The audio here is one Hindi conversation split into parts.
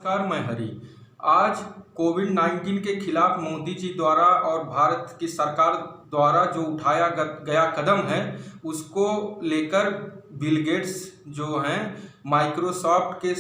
नमस्कार, मैं हरी। आज कोविड-19 के खिलाफ मोदी जी द्वारा और भारत की सरकार द्वारा जो उठाया गया कदम है, उसको लेकर बिल गेट्स जो हैं माइक्रोसॉफ्ट के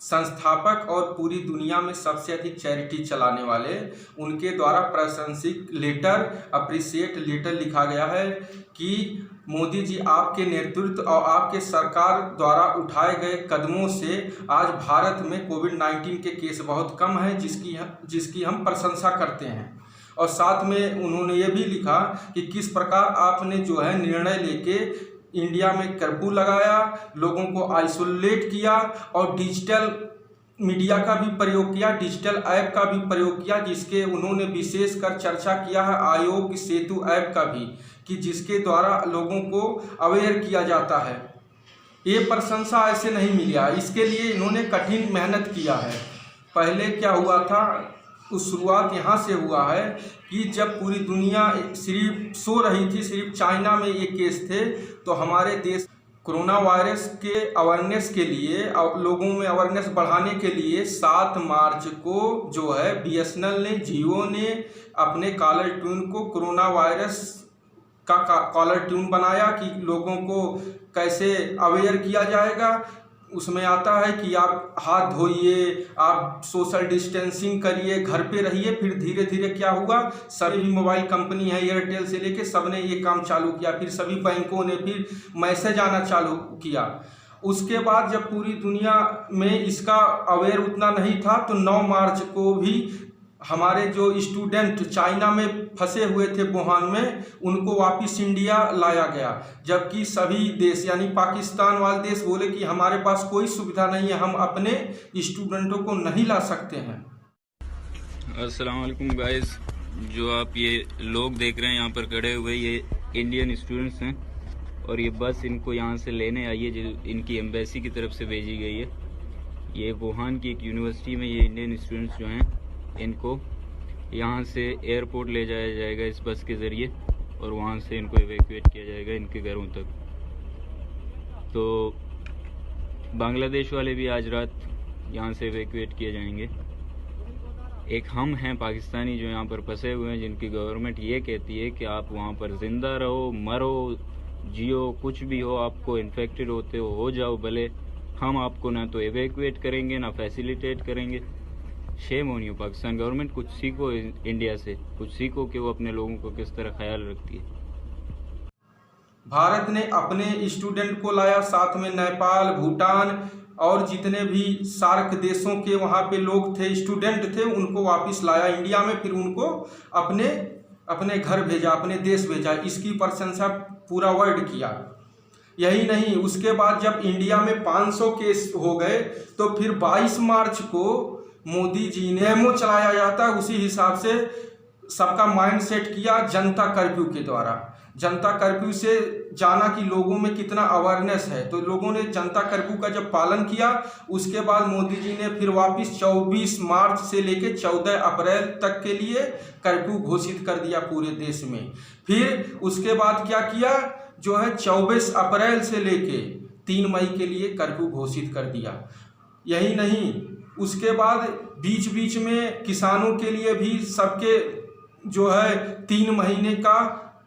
संस्थापक और पूरी दुनिया में सबसे अधिक चैरिटी चलाने वाले, उनके द्वारा प्रशंसित लेटर, अप्रिशिएट लेटर लिखा गया है कि मोदी जी आपके नेतृत्व और आपके सरकार द्वारा उठाए गए कदमों से आज भारत में कोविड-19 के केस बहुत कम हैं, जिसकी हम प्रशंसा करते हैं। और साथ में उन्होंने ये भी लिखा कि किस प्रकार आपने जो है निर्णय लेके इंडिया में कर्फ्यू लगाया, लोगों को आइसोलेट किया और डिजिटल मीडिया का भी प्रयोग किया, डिजिटल ऐप का भी प्रयोग किया, जिसके उन्होंने विशेषकर चर्चा किया है आयोग सेतु ऐप का भी, कि जिसके द्वारा लोगों को अवेयर किया जाता है। ये प्रशंसा ऐसे नहीं मिला, इसके लिए इन्होंने कठिन मेहनत किया है। पहले क्या हुआ था, उस शुरुआत यहाँ से हुआ है कि जब पूरी दुनिया सिर्फ सो रही थी, सिर्फ चाइना में ये केस थे, तो हमारे देश कोरोना वायरस के अवेयरनेस के लिए, लोगों में अवेयरनेस बढ़ाने के लिए 7 मार्च को जो है BSNL ने, जियो ने अपने कॉलर ट्यून को कोरोना वायरस का कॉलर ट्यून बनाया कि लोगों को कैसे अवेयर किया जाएगा। उसमें आता है कि आप हाथ धोइए, आप सोशल डिस्टेंसिंग करिए, घर पे रहिए। फिर धीरे धीरे क्या हुआ, सभी मोबाइल कंपनी है, एयरटेल से लेके सब ने ये काम चालू किया। फिर सभी बैंकों ने फिर मैसेज आना चालू किया। उसके बाद जब पूरी दुनिया में इसका अवेयर उतना नहीं था, तो 9 मार्च को भी हमारे जो स्टूडेंट चाइना में फंसे हुए थे वुहान में, उनको वापस इंडिया लाया गया। जबकि सभी देश यानी पाकिस्तान वाले देश बोले कि हमारे पास कोई सुविधा नहीं है, हम अपने स्टूडेंटों को नहीं ला सकते हैं। अस्सलाम वालेकुम गाइस, जो आप ये लोग देख रहे हैं यहाँ पर खड़े हुए, ये इंडियन स्टूडेंट्स हैं और ये बस इनको यहाँ से लेने आई है, जो इनकी एम्बेसी की तरफ से भेजी गई है। ये वुहान की एक यूनिवर्सिटी में ये इंडियन स्टूडेंट्स जो हैं, इनको यहाँ से एयरपोर्ट ले जाया जाएगा इस बस के ज़रिए और वहाँ से इनको इवैक्यूएट किया जाएगा इनके घरों तक। तो बांग्लादेश वाले भी आज रात यहाँ से इवैक्यूएट किए जाएंगे। एक हम हैं पाकिस्तानी जो यहाँ पर फंसे हुए हैं, जिनकी गवर्नमेंट ये कहती है कि आप वहाँ पर ज़िंदा रहो, मरो, जियो, कुछ भी हो, आपको इन्फेक्टेड होते हो जाओ भले, हम आपको ना तो इवैक्यूएट करेंगे ना फैसिलिटेट करेंगे। Shame on you Pakistan government, कुछ सीखो इंडिया से, कुछ सीखो कि वो अपने लोगों को किस तरह ख्याल रखती है। भारत ने अपने स्टूडेंट को लाया, साथ में नेपाल, भूटान और जितने भी सार्क देशों के वहाँ पे लोग थे, स्टूडेंट थे, उनको वापस लाया इंडिया में। फिर उनको अपने घर भेजा, अपने देश भेजा। इसकी प्रशंसा पूरा वर्ल्ड किया। यही नहीं, उसके बाद जब इंडिया में 500 केस हो गए, तो फिर 22 मार्च को मोदी जी ने एमओ चलाया जाता है, उसी हिसाब से सबका माइंड सेट किया जनता कर्फ्यू के द्वारा। जनता कर्फ्यू से जाना कि लोगों में कितना अवेयरनेस है, तो लोगों ने जनता कर्फ्यू का जब पालन किया, उसके बाद मोदी जी ने फिर वापस 24 मार्च से लेके 14 अप्रैल तक के लिए कर्फ्यू घोषित कर दिया पूरे देश में। फिर उसके बाद क्या किया, जो है 24 अप्रैल से लेके 3 मई के लिए कर्फ्यू घोषित कर दिया। यही नहीं, उसके बाद बीच बीच में किसानों के लिए भी सबके जो है 3 महीने का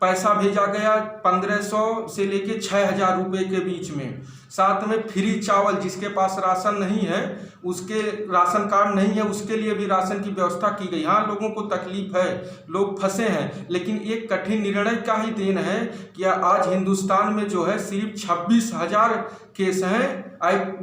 पैसा भेजा गया, 1500 से लेके 6000 रुपये के बीच में। साथ में फ्री चावल, जिसके पास राशन नहीं है, उसके राशन कार्ड नहीं है, उसके लिए भी राशन की व्यवस्था की गई। हाँ, लोगों को तकलीफ है, लोग फंसे हैं, लेकिन एक कठिन निर्णय का ही देन है कि आज हिंदुस्तान में जो है सिर्फ 26,000 केस हैं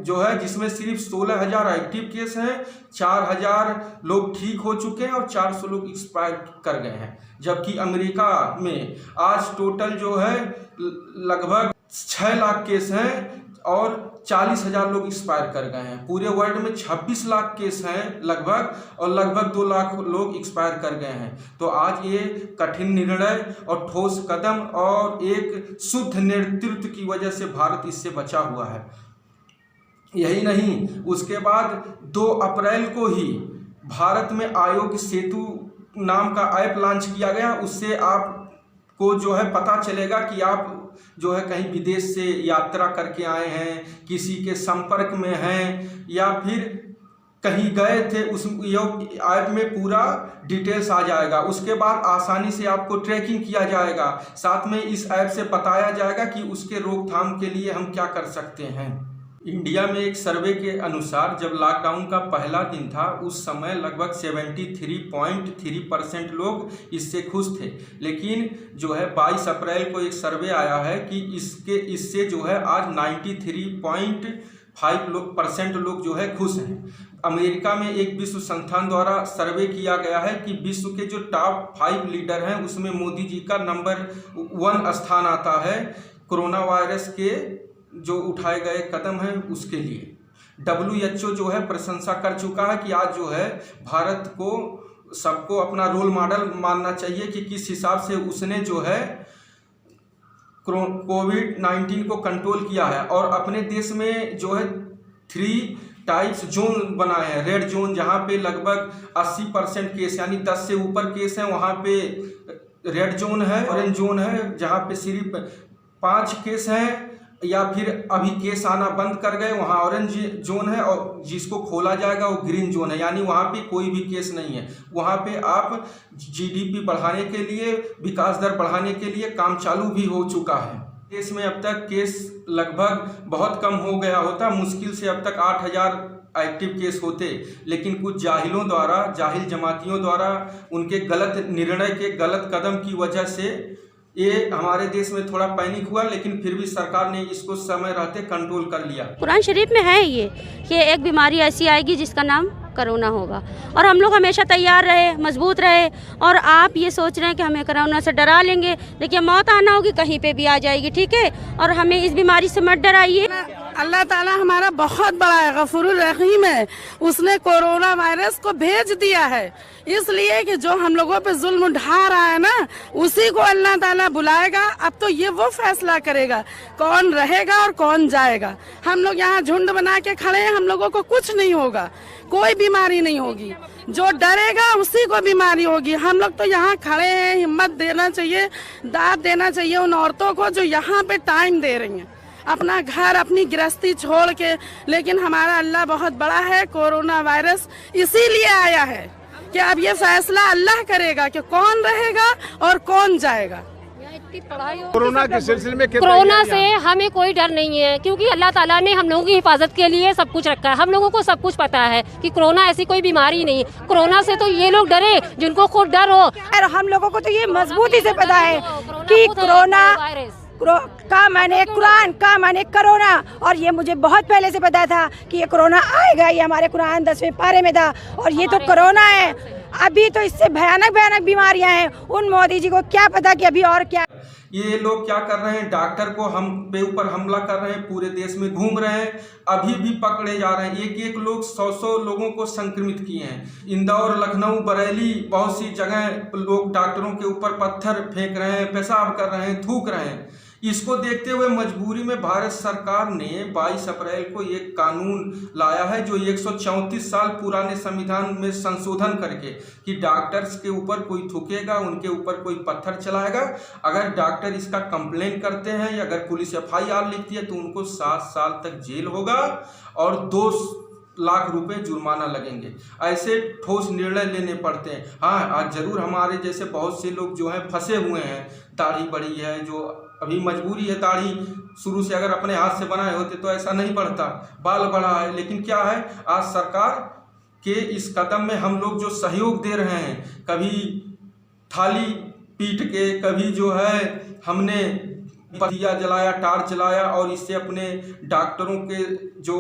जो है, जिसमें सिर्फ 16,000 एक्टिव केस हैं, 4,000 लोग ठीक हो चुके हैं और 400 लोग एक्सपायर कर गए हैं। जबकि अमेरिका में आज टोटल जो है लगभग 6 लाख केस हैं और 40,000 लोग एक्सपायर कर गए हैं। पूरे वर्ल्ड में 26 लाख केस हैं लगभग, और लगभग 2 लाख लोग एक्सपायर कर गए हैं। तो आज ये कठिन निर्णय और ठोस कदम और एक शुद्ध नेतृत्व की वजह से भारत इससे बचा हुआ है। यही नहीं, उसके बाद 2 अप्रैल को ही भारत में आयोग सेतु नाम का ऐप लॉन्च किया गया। उससे आपको जो है पता चलेगा कि आप जो है कहीं विदेश से यात्रा करके आए हैं, किसी के संपर्क में हैं, या फिर कहीं गए थे, उस ऐप में पूरा डिटेल्स आ जाएगा। उसके बाद आसानी से आपको ट्रैकिंग किया जाएगा। साथ में इस ऐप से बताया जाएगा कि उसके रोकथाम के लिए हम क्या कर सकते हैं। इंडिया में एक सर्वे के अनुसार जब लॉकडाउन का पहला दिन था उस समय लगभग 73.3% लोग इससे खुश थे। लेकिन जो है 22 अप्रैल को एक सर्वे आया है कि इससे जो है आज 93.5% लोग जो है खुश हैं। अमेरिका में एक विश्व संस्थान द्वारा सर्वे किया गया है कि विश्व के जो टॉप 5 लीडर हैं उसमें मोदी जी का नंबर 1 स्थान आता है कोरोना वायरस के जो उठाए गए कदम हैं उसके लिए। WHO जो है प्रशंसा कर चुका है कि आज जो है भारत को सबको अपना रोल मॉडल मानना चाहिए कि किस हिसाब से उसने जो है कोविड-19 को कंट्रोल किया है। और अपने देश में जो है 3 टाइप्स जोन बनाए हैं। रेड जोन जहाँ पे लगभग 80% केस यानी 10 से ऊपर केस हैं वहाँ पे रेड जोन है। ऑरेंज जोन है जहाँ पे सिर्फ 5 केस हैं या फिर अभी केस आना बंद कर गए वहाँ ऑरेंज जोन है। और जिसको खोला जाएगा वो ग्रीन जोन है यानी वहाँ पे कोई भी केस नहीं है। वहाँ पे आप GDP बढ़ाने के लिए, विकास दर बढ़ाने के लिए काम चालू भी हो चुका है। देश में अब तक केस लगभग बहुत कम हो गया होता, मुश्किल से अब तक 8,000 एक्टिव केस होते। लेकिन कुछ जाहिल जमातियों द्वारा उनके गलत निर्णय के गलत कदम की वजह से ये हमारे देश में थोड़ा पैनिक हुआ, लेकिन फिर भी सरकार ने इसको समय रहते कंट्रोल कर लिया। कुरान शरीफ में है ये कि एक बीमारी ऐसी आएगी जिसका नाम कोरोना होगा और हम लोग हमेशा तैयार रहे, मजबूत रहे। और आप ये सोच रहे हैं कि हमें कोरोना से डरा लेंगे, देखिए मौत आना होगी कहीं पे भी आ जाएगी, ठीक है। और हमें इस बीमारी से मत डराइए। अल्लाह ताला हमारा बहुत बड़ा है, गफूरुर रहीम है। उसने कोरोना वायरस को भेज दिया है इसलिए कि जो हम लोगों पे जुल्म ढा रहा है ना उसी को अल्लाह ताला बुलाएगा। अब तो ये वो फैसला करेगा कौन रहेगा और कौन जाएगा। हम लोग यहाँ झुंड बना के खड़े हैं, हम लोगों को कुछ नहीं होगा, कोई बीमारी नहीं होगी। जो डरेगा उसी को बीमारी होगी। हम लोग तो यहाँ खड़े हैं, हिम्मत देना चाहिए, दाद देना चाहिए उन औरतों को जो यहाँ पे टाइम दे रही हैं अपना घर अपनी गृहस्थी छोड़ के। लेकिन हमारा अल्लाह बहुत बड़ा है। कोरोना वायरस इसीलिए आया है कि अब ये फैसला अल्लाह करेगा कि कौन रहेगा और कौन जाएगा। कोरोना के सिलसिले में कोरोना से हमें कोई डर नहीं है क्योंकि अल्लाह ताला ने हम लोगों की हिफाजत के लिए सब कुछ रखा है। हम लोगों को सब कुछ पता है कि कोरोना ऐसी कोई बीमारी नहीं है। कोरोना से तो ये लोग डरे जिनको खुद डर हो, और हम लोगों को तो ये मजबूती से पता है कि कोरोना का माने कुरान का माने कोरोना। और ये मुझे बहुत पहले से पता था कि ये कोरोना आएगा, ये हमारे कुरान 10वें पारे में था। और ये तो कोरोना है, अभी तो इससे भयानक बीमारियां हैं। उन मोदी जी को क्या पता कि अभी और क्या। ये लोग क्या कर रहे हैं, डॉक्टर को हम पे ऊपर हमला कर रहे हैं, पूरे देश में घूम रहे हैं, अभी भी पकड़े जा रहे हैं। एक लोग 100 लोगों को संक्रमित किए हैं। इंदौर, लखनऊ, बरेली, बहुत सी जगह लोग डॉक्टरों के ऊपर पत्थर फेंक रहे हैं, पेशाब कर रहे हैं, थूक रहे हैं। इसको देखते हुए मजबूरी में भारत सरकार ने 22 अप्रैल को एक कानून लाया है जो 134 साल पुराने संविधान में संशोधन करके कि डॉक्टर्स के ऊपर कोई थूकेगा, उनके ऊपर कोई पत्थर चलाएगा, अगर डॉक्टर इसका कंप्लेन करते हैं या अगर पुलिस FIR लिखती है तो उनको 7 साल तक जेल होगा और 2 लाख रुपए जुर्माना लगेंगे। ऐसे ठोस निर्णय लेने पड़ते हैं। हाँ, आज जरूर हमारे जैसे बहुत से लोग जो हैं फंसे हुए हैं। दाढ़ी बड़ी है, जो अभी मजबूरी है, दाढ़ी शुरू से अगर अपने हाथ से बनाए होते तो ऐसा नहीं बढ़ता, बाल बढ़ा है। लेकिन क्या है, आज सरकार के इस कदम में हम लोग जो सहयोग दे रहे हैं, कभी थाली पीट के, कभी जो है हमने दिया जलाया, टार्च जलाया और इससे अपने डॉक्टरों के जो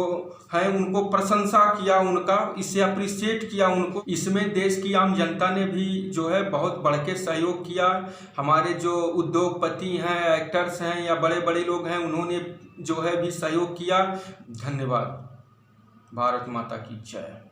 हैं उनको प्रशंसा किया, उनका इससे अप्रिशिएट किया उनको। इसमें देश की आम जनता ने भी जो है बहुत बढ़ के सहयोग किया। हमारे जो उद्योगपति हैं, एक्टर्स हैं या बड़े बड़े लोग हैं, उन्होंने जो है भी सहयोग किया। धन्यवाद। भारत माता की जय।